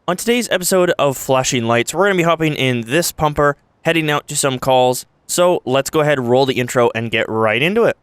On today's episode of Flashing Lights, we're going to be hopping in this pumper, heading out to some calls. So let's go ahead, roll the intro, and get right into it.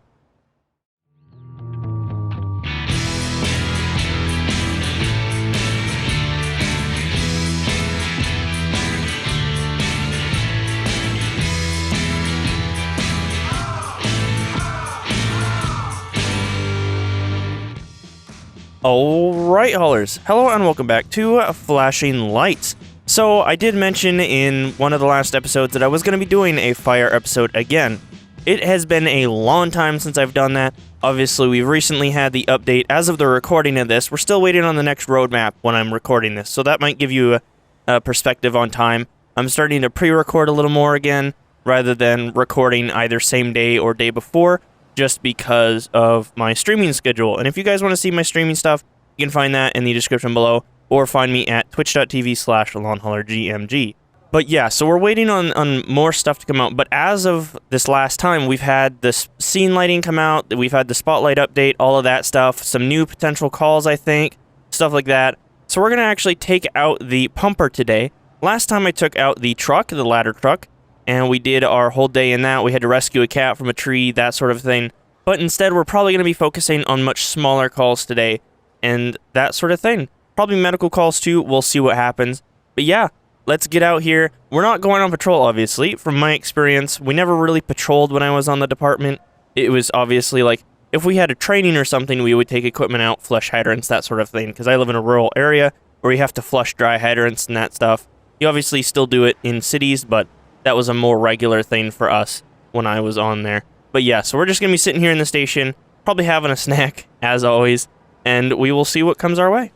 Alright, haulers. Hello and welcome back to Flashing Lights. So, I did mention in one of the last episodes that I was going to be doing a fire episode again. It has been a long time since I've done that. Obviously, we've recently had the update. As of the recording of this, we're still waiting on the next roadmap when I'm recording this, so that might give you a perspective on time. I'm starting to pre-record a little more again, rather than recording either same day or day before, just because of my streaming schedule. And if you guys want to see my streaming stuff, you can find that in the description below, or find me at twitch.tv/LonghaulerGMG. But yeah, so we're waiting on more stuff to come out, but as of this last time, we've had this scene lighting come out, we've had the spotlight update, all of that stuff, some new potential calls, I think, stuff like that. So we're going to actually take out the pumper today. Last time I took out the truck, the ladder truck, and we did our whole day in that. We had to rescue a cat from a tree, that sort of thing. But instead, we're probably going to be focusing on much smaller calls today, and that sort of thing. Probably medical calls too, we'll see what happens. But yeah, let's get out here. We're not going on patrol, obviously. From my experience, we never really patrolled when I was on the department. It was obviously like, if we had a training or something, we would take equipment out, flush hydrants, that sort of thing. Because I live in a rural area where you have to flush dry hydrants and that stuff. You obviously still do it in cities, but that was a more regular thing for us when I was on there. But yeah, so we're just going to be sitting here in the station, probably having a snack, as always, and we will see what comes our way.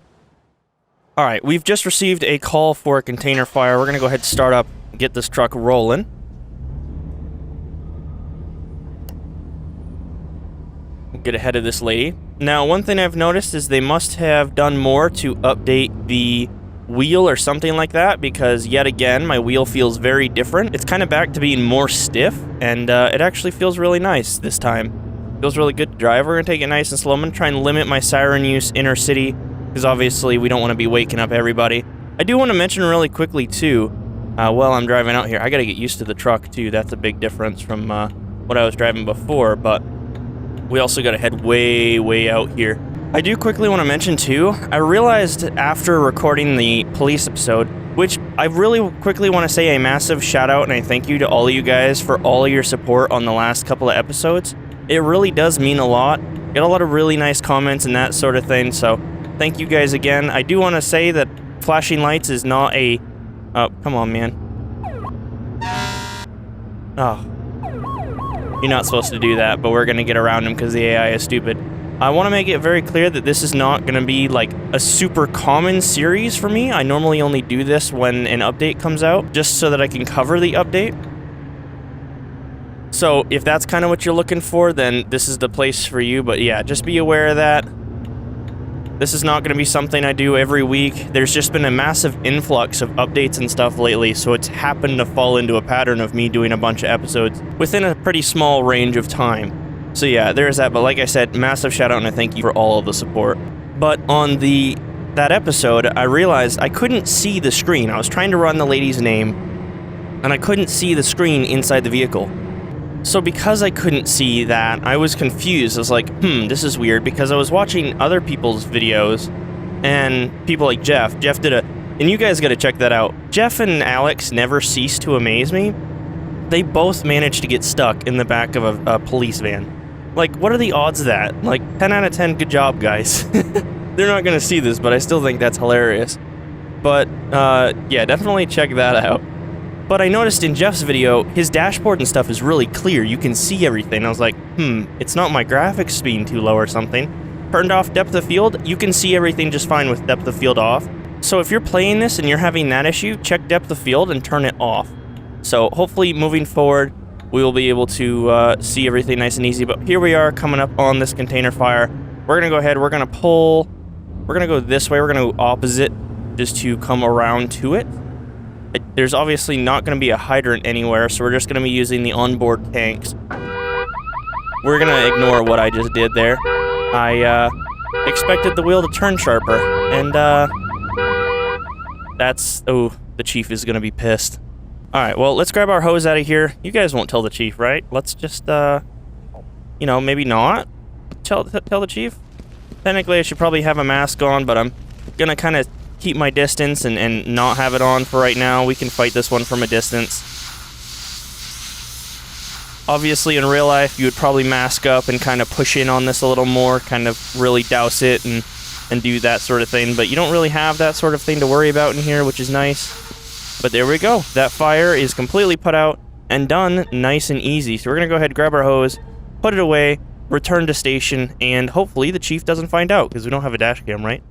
Alright, we've just received a call for a container fire. We're going to go ahead and start up and get this truck rolling. Get ahead of this lady. Now, one thing I've noticed is they must have done more to update the wheel or something like that, because yet again my wheel feels very different. It's kind of back to being more stiff, and it actually feels really nice this time. Feels really good to drive. We're gonna take it nice and slow. I'm gonna try and limit my siren use inner city, because obviously we don't want to be waking up everybody. I do want to mention really quickly too, while I'm driving out here, I gotta get used to the truck too. That's a big difference from what I was driving before, but we also gotta head way out here. I do quickly want to mention too, I realized after recording the police episode, which I really quickly want to say a massive shout out and I thank you to all of you guys for all of your support on the last couple of episodes. It really does mean a lot. Got a lot of really nice comments and that sort of thing, so thank you guys again. I do want to say that Flashing Lights is not a... Oh, come on, man. Oh. You're not supposed to do that, but we're going to get around him because the AI is stupid. I want to make it very clear that this is not going to be like a super common series for me. I normally only do this when an update comes out, just so that I can cover the update. So if that's kind of what you're looking for, then this is the place for you. But yeah, just be aware of that. This is not going to be something I do every week. There's just been a massive influx of updates and stuff lately, so it's happened to fall into a pattern of me doing a bunch of episodes within a pretty small range of time. So yeah, there's that, but like I said, massive shout out and I thank you for all of the support. But on that episode, I realized I couldn't see the screen. I was trying to run the lady's name, and I couldn't see the screen inside the vehicle. So because I couldn't see that, I was confused. I was like, this is weird, because I was watching other people's videos, and people like Jeff did and you guys gotta check that out. Jeff and Alex never cease to amaze me. They both managed to get stuck in the back of a police van. Like, what are the odds of that? Like, 10 out of 10, good job, guys. They're not gonna see this, but I still think that's hilarious. But, yeah, definitely check that out. But I noticed in Jeff's video, his dashboard and stuff is really clear. You can see everything. I was like, it's not my graphics being too low or something. Turned off depth of field, you can see everything just fine with depth of field off. So if you're playing this and you're having that issue, check depth of field and turn it off. So hopefully moving forward, we will be able to see everything nice and easy. But here we are coming up on this container fire. We're going to go ahead. We're going to pull. We're going to go this way. We're going to go opposite just to come around to it. There's obviously not going to be a hydrant anywhere, so we're just going to be using the onboard tanks. We're going to ignore what I just did there. I expected the wheel to turn sharper, and That's... Oh, the chief is gonna be pissed. Alright, well, let's grab our hose out of here. You guys won't tell the chief, right? Let's just, you know, maybe not tell the chief. Technically, I should probably have a mask on, but I'm gonna kind of keep my distance and not have it on for right now. We can fight this one from a distance. Obviously, in real life, you would probably mask up and kind of push in on this a little more, kind of really douse it and do that sort of thing. But you don't really have that sort of thing to worry about in here, which is nice. But there we go. That fire is completely put out and done nice and easy. So we're going to go ahead, grab our hose, put it away, return to station, and hopefully the chief doesn't find out because we don't have a dash cam, right?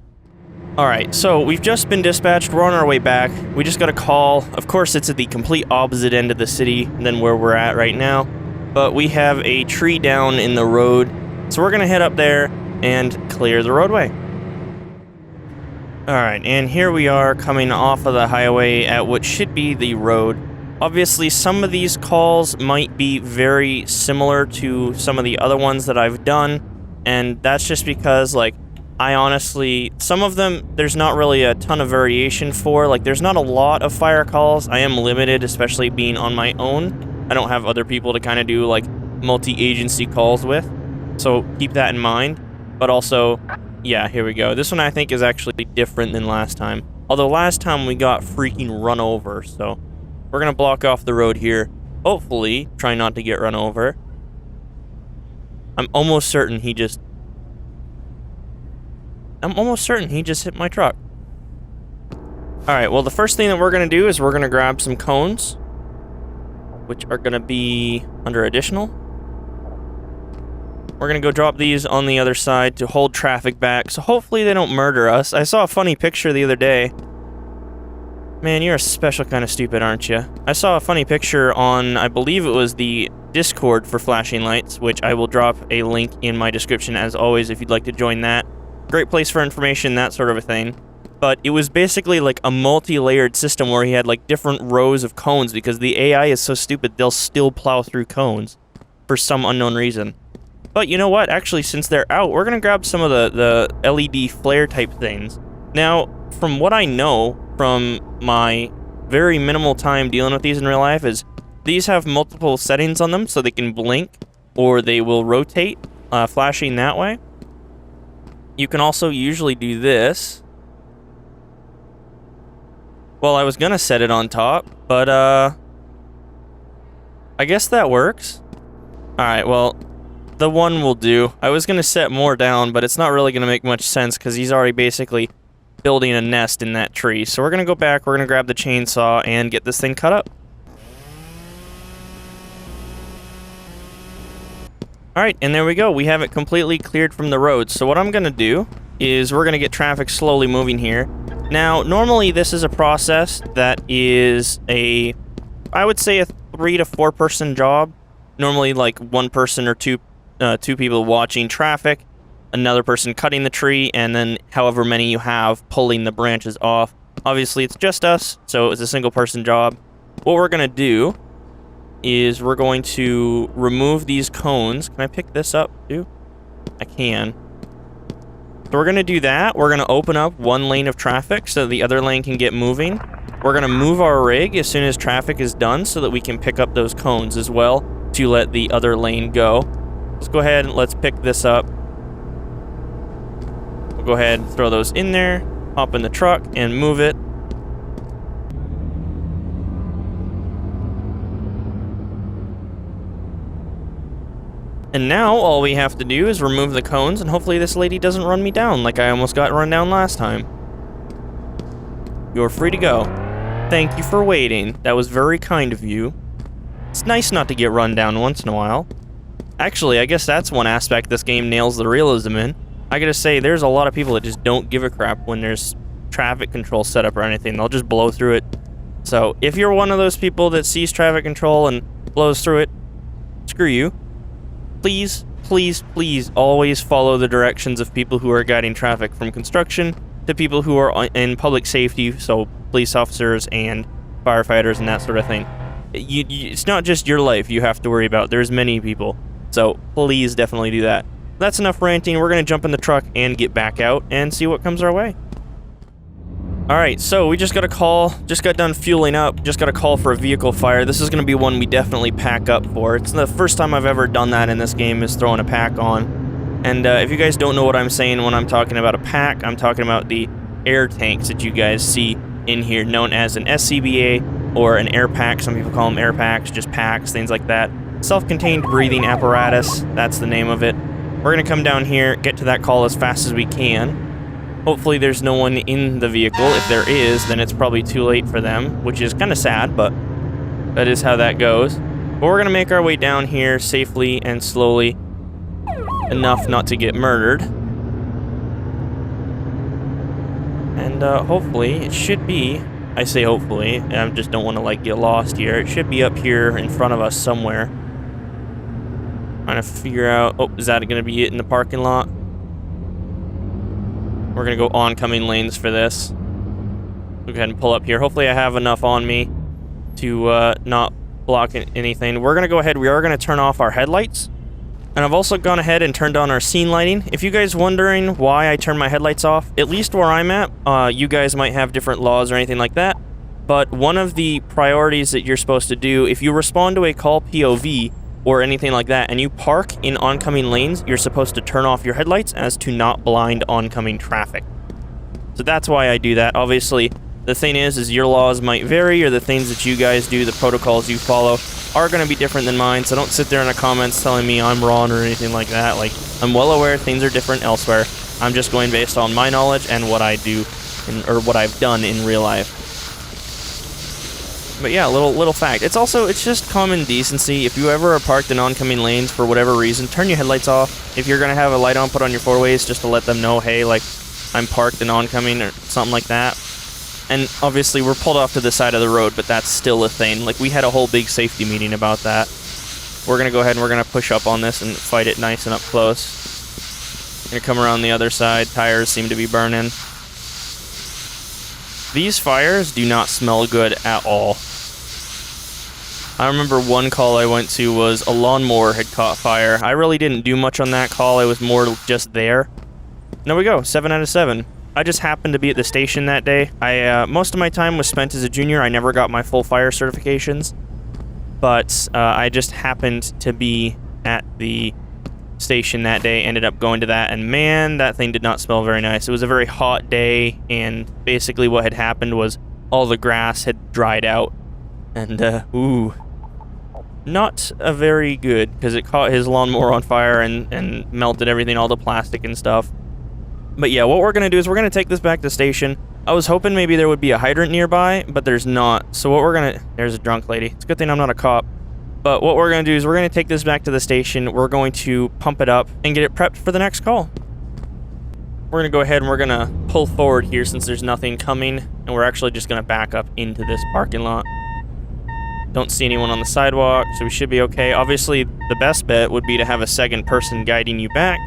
Alright, so we've just been dispatched. We're on our way back. We just got a call. Of course, it's at the complete opposite end of the city than where we're at right now. But we have a tree down in the road. So we're going to head up there and clear the roadway. Alright, and here we are coming off of the highway at what should be the road. Obviously, some of these calls might be very similar to some of the other ones that I've done, and that's just because, like, I honestly, some of them, there's not really a ton of variation for. Like, there's not a lot of fire calls. I am limited, especially being on my own. I don't have other people to kind of do, like, multi-agency calls with, so keep that in mind. But also... yeah, here we go. This one I think is actually different than last time. Although last time we got freaking run over, so we're gonna block off the road here. Hopefully, try not to get run over. I'm almost certain he just hit my truck. Alright, well the first thing that we're gonna do is we're gonna grab some cones, which are gonna be under additional. We're going to go drop these on the other side to hold traffic back, so hopefully they don't murder us. I saw a funny picture the other day. Man, you're a special kind of stupid, aren't you? I saw a funny picture on, I believe it was the Discord for flashing lights, which I will drop a link in my description as always if you'd like to join that. Great place for information, that sort of a thing. But it was basically like a multi-layered system where he had like different rows of cones because the AI is so stupid they'll still plow through cones for some unknown reason. But you know what? Actually, since they're out, we're going to grab some of the LED flare type things. Now, from what I know from my very minimal time dealing with these in real life is these have multiple settings on them so they can blink or they will rotate, flashing that way. You can also usually do this. Well, I was going to set it on top, but I guess that works. Alright, well... the one will do. I was going to set more down, but it's not really going to make much sense because he's already basically building a nest in that tree. So we're going to go back, we're going to grab the chainsaw and get this thing cut up. Alright, and there we go. We have it completely cleared from the road. So what I'm going to do is we're going to get traffic slowly moving here. Now, normally this is a process that is I would say a 3 to 4 person job. Normally like one person or two people watching traffic, another person cutting the tree, and then however many you have pulling the branches off. Obviously, it's just us, so it's a single-person job. What we're going to do is we're going to remove these cones. Can I pick this up, too? I can. So we're going to do that. We're going to open up one lane of traffic so the other lane can get moving. We're going to move our rig as soon as traffic is done so that we can pick up those cones as well to let the other lane go. Let's go ahead and let's pick this up. We'll go ahead and throw those in there, hop in the truck, and move it. And now all we have to do is remove the cones, and hopefully this lady doesn't run me down like I almost got run down last time. You're free to go. Thank you for waiting. That was very kind of you. It's nice not to get run down once in a while. Actually, I guess that's one aspect this game nails the realism in. I gotta say, there's a lot of people that just don't give a crap when there's traffic control set up or anything. They'll just blow through it. So, if you're one of those people that sees traffic control and blows through it, screw you. Please, please, please always follow the directions of people who are guiding traffic, from construction to people who are in public safety, so police officers and firefighters and that sort of thing. It's not just your life you have to worry about. There's many people. So please definitely do that. That's enough ranting. We're going to jump in the truck and get back out and see what comes our way. Alright, so we just got a call, just got done fueling up, just got a call for a vehicle fire. This is going to be one we definitely pack up for. It's the first time I've ever done that in this game, is throwing a pack on. And if you guys don't know what I'm saying when I'm talking about a pack, I'm talking about the air tanks that you guys see in here, known as an SCBA or an air pack. Some people call them air packs, just packs, things like that. Self-contained breathing apparatus, that's the name of it. We're going to come down here, get to that call as fast as we can. Hopefully there's no one in the vehicle. If there is, then it's probably too late for them, which is kind of sad, but that is how that goes. But we're going to make our way down here safely and slowly, enough not to get murdered. And hopefully, it should be, I say hopefully, I just don't want to like get lost here. It should be up here in front of us somewhere. Trying to figure out, oh, is that going to be it in the parking lot? We're going to go oncoming lanes for this. We'll go ahead and pull up here. Hopefully I have enough on me to not block anything. We're going to go ahead. We are going to turn off our headlights. And I've also gone ahead and turned on our scene lighting. If you guys wondering why I turn my headlights off, at least where I'm at, you guys might have different laws or anything like that. But one of the priorities that you're supposed to do, if you respond to a call POV, or anything like that, and you park in oncoming lanes, you're supposed to turn off your headlights as to not blind oncoming traffic. So that's why I do that. Obviously, the thing is your laws might vary, or the things that you guys do, the protocols you follow, are going to be different than mine, so don't sit there in the comments telling me I'm wrong or anything like that. Like, I'm well aware things are different elsewhere. I'm just going based on my knowledge and what I do, or what I've done in real life. But yeah, little fact. It's just common decency. If you ever are parked in oncoming lanes for whatever reason, turn your headlights off. If you're going to have a light on, put on your four-ways just to let them know, hey, like, I'm parked in oncoming or something like that. And obviously, we're pulled off to the side of the road, but that's still a thing. Like, we had a whole big safety meeting about that. We're going to go ahead and we're going to push up on this and fight it nice and up close. Going to come around the other side. Tires seem to be burning. These fires do not smell good at all. I remember one call I went to was a lawnmower had caught fire. I really didn't do much on that call. I was more just there. There we go, 7 out of 7. I just happened to be at the station that day. Most of my time was spent as a junior. I never got my full fire certifications. But I just happened to be at the station that day, ended up going to that, and man, that thing did not smell very nice. It was a very hot day, and basically what had happened was all the grass had dried out, and ooh, not a very good, because it caught his lawnmower on fire and melted everything, all the plastic and stuff. But yeah, what we're going to do is we're going to take this back to the station. I was hoping maybe there would be a hydrant nearby, but there's not. So what we're going to... There's a drunk lady. It's a good thing I'm not a cop. But what we're going to do is we're going to take this back to the station. We're going to pump it up and get it prepped for the next call. We're going to go ahead and we're going to pull forward here since there's nothing coming. And we're actually just going to back up into this parking lot. Don't see anyone on the sidewalk, so we should be okay. Obviously, the best bet would be to have a second person guiding you back.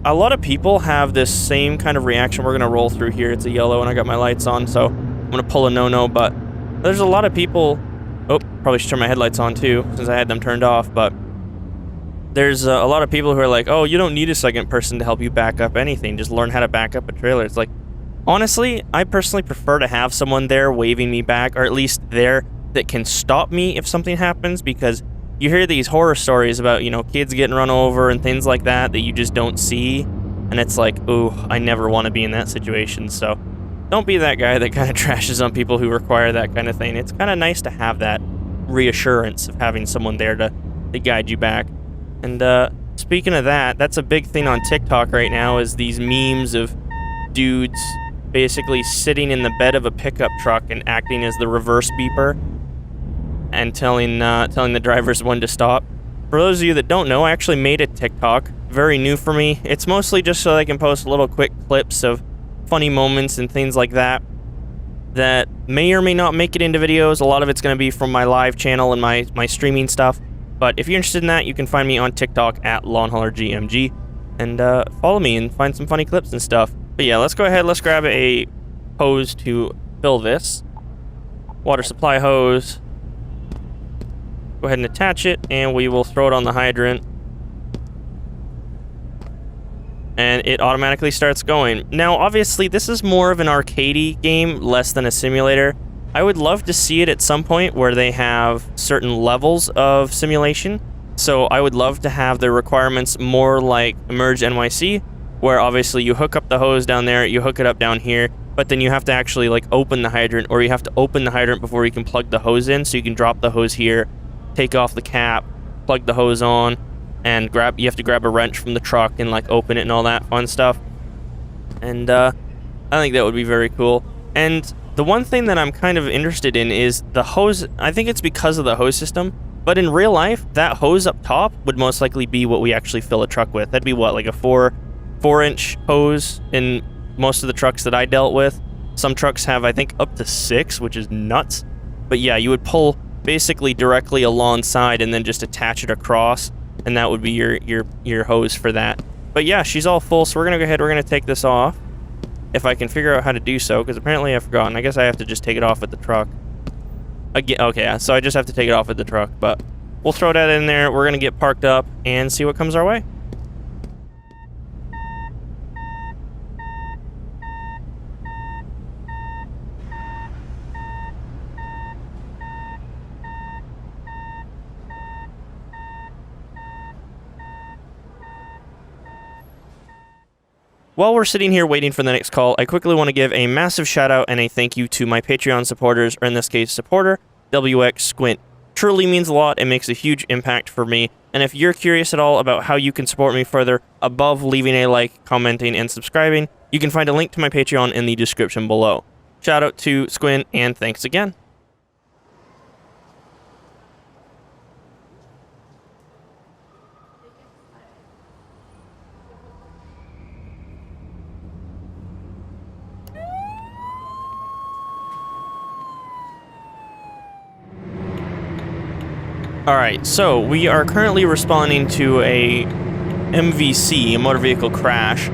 A lot of people have this same kind of reaction. We're going to roll through here. It's a yellow, and I got my lights on, so I'm going to pull a no-no. But there's a lot of people... Oh, probably should turn my headlights on, too, since I had them turned off. But there's a lot of people who are like, oh, you don't need a second person to help you back up anything. Just learn how to back up a trailer. It's like, honestly, I personally prefer to have someone there waving me back, or at least there that can stop me if something happens, because you hear these horror stories about, you know, kids getting run over and things like that that you just don't see, and it's like, ooh, I never want to be in that situation. So don't be that guy that kind of trashes on people who require that kind of thing. It's kind of nice to have that reassurance of having someone there to guide you back. And speaking of that, that's a big thing on TikTok right now, is these memes of dudes basically sitting in the bed of a pickup truck and acting as the reverse beeper and telling the drivers when to stop. For those of you that don't know, I actually made a TikTok, very new for me. It's mostly just so I can post little quick clips of funny moments and things like that that may or may not make it into videos. A lot of it's going to be from my live channel and my streaming stuff. But if you're interested in that, you can find me on TikTok at Longhauler GMG and follow me and find some funny clips and stuff. But yeah, let's go ahead, let's grab a hose to fill this. Water supply hose. Go ahead and attach it, and we will throw it on the hydrant. and it automatically starts going. Now, obviously, this is more of an arcadey game, less than a simulator. I would love to see it at some point where they have certain levels of simulation. So I would love to have the requirements more like Emerge NYC, where obviously you hook up the hose down there, you hook it up down here, but then you have to actually like open the hydrant, or you have to open the hydrant before you can plug the hose in, so you can drop the hose here, take off the cap, plug the hose on, and you have to grab a wrench from the truck and like open it and all that fun stuff. And I think that would be very cool. And the one thing that I'm kind of interested in is the hose. I think it's because of the hose system, but in real life, that hose up top would most likely be what we actually fill a truck with. That'd be what, like a 4-inch hose in most of the trucks that I dealt with. Some trucks have, I think, up to 6, which is nuts. But yeah, you would pull basically directly alongside and then just attach it across, and that would be your hose for that. But yeah, she's all full, so we're gonna go ahead, we're gonna take this off. If I can figure out how to do so, because apparently I've forgotten. I guess I have to just take it off with the truck. Again, okay, so I just have to take it off with the truck, but we'll throw that in there. We're gonna get parked up and see what comes our way. While we're sitting here waiting for the next call, I quickly want to give a massive shout out and a thank you to my Patreon supporters, or in this case, supporter, WX Squint. Truly means a lot and makes a huge impact for me. And if you're curious at all about how you can support me further, above leaving a like, commenting, and subscribing, you can find a link to my Patreon in the description below. Shout out to Squint, and thanks again. Alright, so we are currently responding to a MVC, a motor vehicle crash,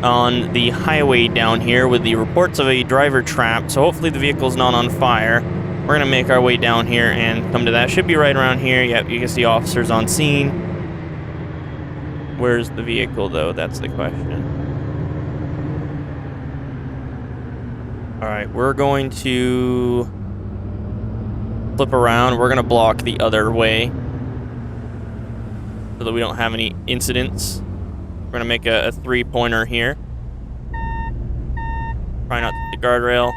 on the highway down here with the reports of a driver trapped, so hopefully the vehicle's not on fire. We're going to make our way down here and come to that. Should be right around here. Yep, you can see officers on scene. Where's the vehicle, though? That's the question. Alright, we're going to flip around. We're going to block the other way so that we don't have any incidents. We're going to make a three-pointer here. Try not to hit the guardrail.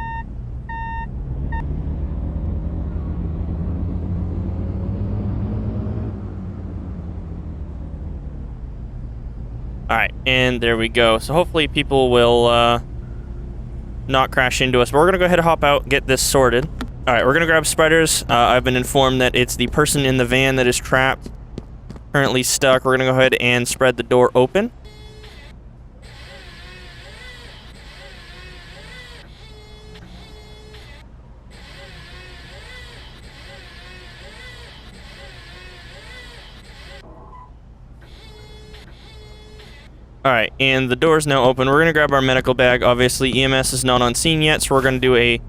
Alright, and there we go. So hopefully people will not crash into us. But we're going to go ahead and hop out, get this sorted. Alright, we're going to grab spreaders. I've been informed that it's the person in the van that is trapped, currently stuck. We're going to go ahead and spread the door open. Alright, and the door's now open. We're going to grab our medical bag. Obviously, EMS is not on scene yet, so we're going to do a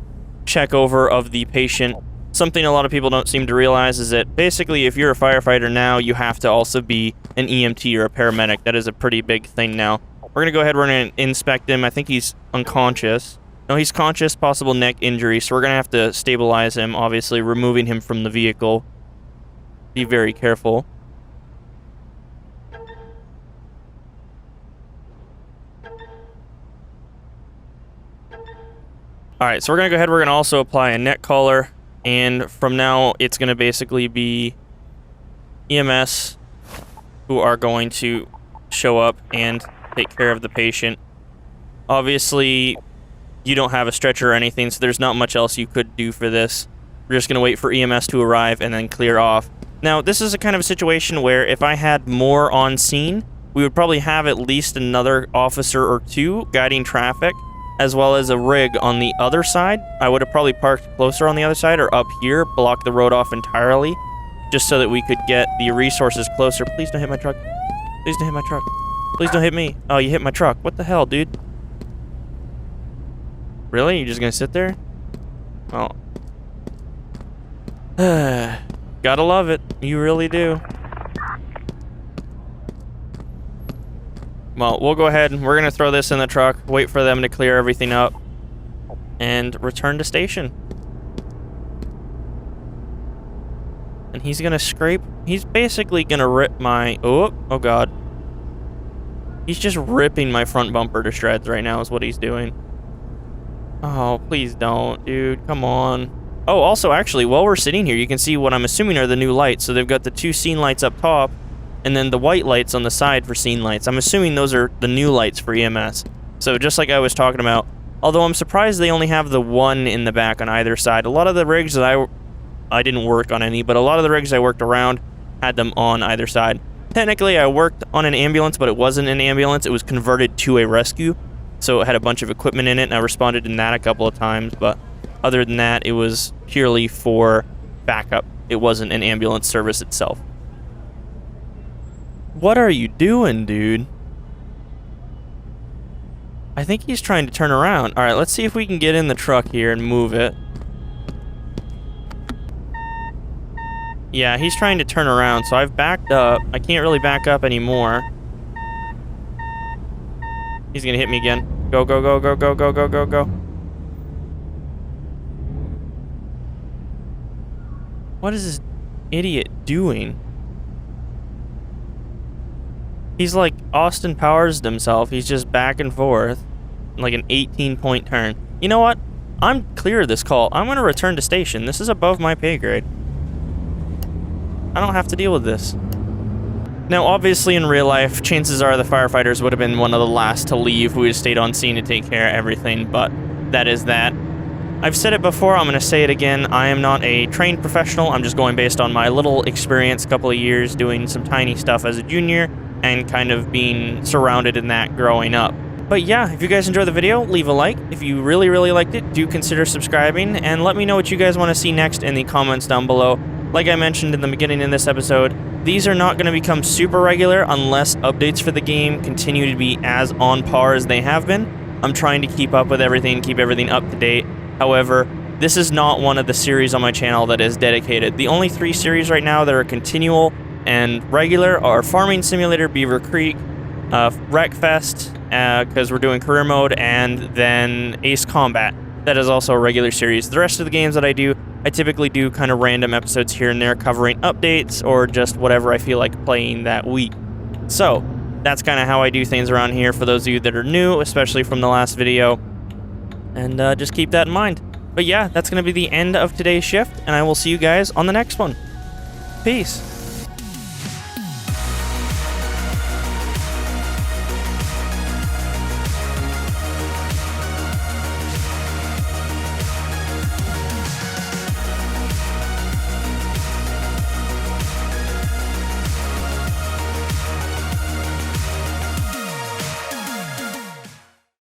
check over of the patient. Something a lot of people don't seem to realize is that basically if you're a firefighter now, you have to also be an EMT or a paramedic. That is a pretty big thing now. We're going to go ahead, we're going to inspect him. I think he's unconscious. No, he's conscious, possible neck injury, so we're going to have to stabilize him, obviously removing him from the vehicle. Be very careful. Alright, so we're going to go ahead, we're going to also apply a neck collar, and from now, it's going to basically be EMS who are going to show up and take care of the patient. Obviously, you don't have a stretcher or anything, so there's not much else you could do for this. We're just going to wait for EMS to arrive and then clear off. Now, this is a kind of a situation where if I had more on scene, we would probably have at least another officer or two guiding traffic, as well as a rig on the other side. I would have probably parked closer on the other side or up here, block the road off entirely, just so that we could get the resources closer. Please don't hit my truck. Please don't hit my truck. Please don't hit me. Oh, you hit my truck. What the hell, dude? Really? You're just gonna sit there? Well. Gotta love it. You really do. well, we'll go ahead and we're going to throw this in the truck, wait for them to clear everything up, and return to station. And he's going to scrape... He's basically going to rip my... Oh God. He's just ripping my front bumper to shreds right now is what he's doing. Oh, please don't, dude. Come on. Oh, also, actually, while we're sitting here, you can see what I'm assuming are the new lights. So they've got the 2 scene lights up top, and then the white lights on the side for scene lights. I'm assuming those are the new lights for EMS. So just like I was talking about, although I'm surprised they only have the 1 in the back on either side. A lot of the rigs that I didn't work on any, but a lot of the rigs I worked around had them on either side. Technically, I worked on an ambulance, but it wasn't an ambulance. It was converted to a rescue. So it had a bunch of equipment in it, and I responded in that a couple of times, but other than that, it was purely for backup. It wasn't an ambulance service itself. What are you doing, dude? I think he's trying to turn around. Alright, let's see if we can get in the truck here and move it. Yeah, he's trying to turn around, so I've backed up. I can't really back up anymore. He's gonna hit me again. Go, go, go, go, go, go, go, go, go. What is this idiot doing? He's like Austin Powers himself. He's just back and forth. Like an 18-point turn. You know what? I'm clear of this call. I'm gonna return to station. This is above my pay grade. I don't have to deal with this. Now, obviously, in real life, chances are the firefighters would have been one of the last to leave who would have stayed on scene to take care of everything, but that is that. I've said it before, I'm going to say it again. I am not a trained professional. I'm just going based on my little experience, couple of years doing some tiny stuff as a junior, and kind of being surrounded in that growing up. But yeah, if you guys enjoyed the video, leave a like. If you really, really liked it, do consider subscribing, and let me know what you guys want to see next in the comments down below. Like I mentioned in the beginning of this episode, these are not going to become super regular unless updates for the game continue to be as on par as they have been. I'm trying to keep up with everything, keep everything up to date. However, this is not one of the series on my channel that is dedicated. The only 3 series right now that are continual and regular are Farming Simulator, Beaver Creek, Wreckfest, because we're doing career mode, and then Ace Combat. That is also a regular series. The rest of the games that I do, I typically do kind of random episodes here and there covering updates or just whatever I feel like playing that week. So, that's kind of how I do things around here for those of you that are new, especially from the last video. And just keep that in mind. But yeah, that's going to be the end of today's shift, and I will see you guys on the next one. Peace.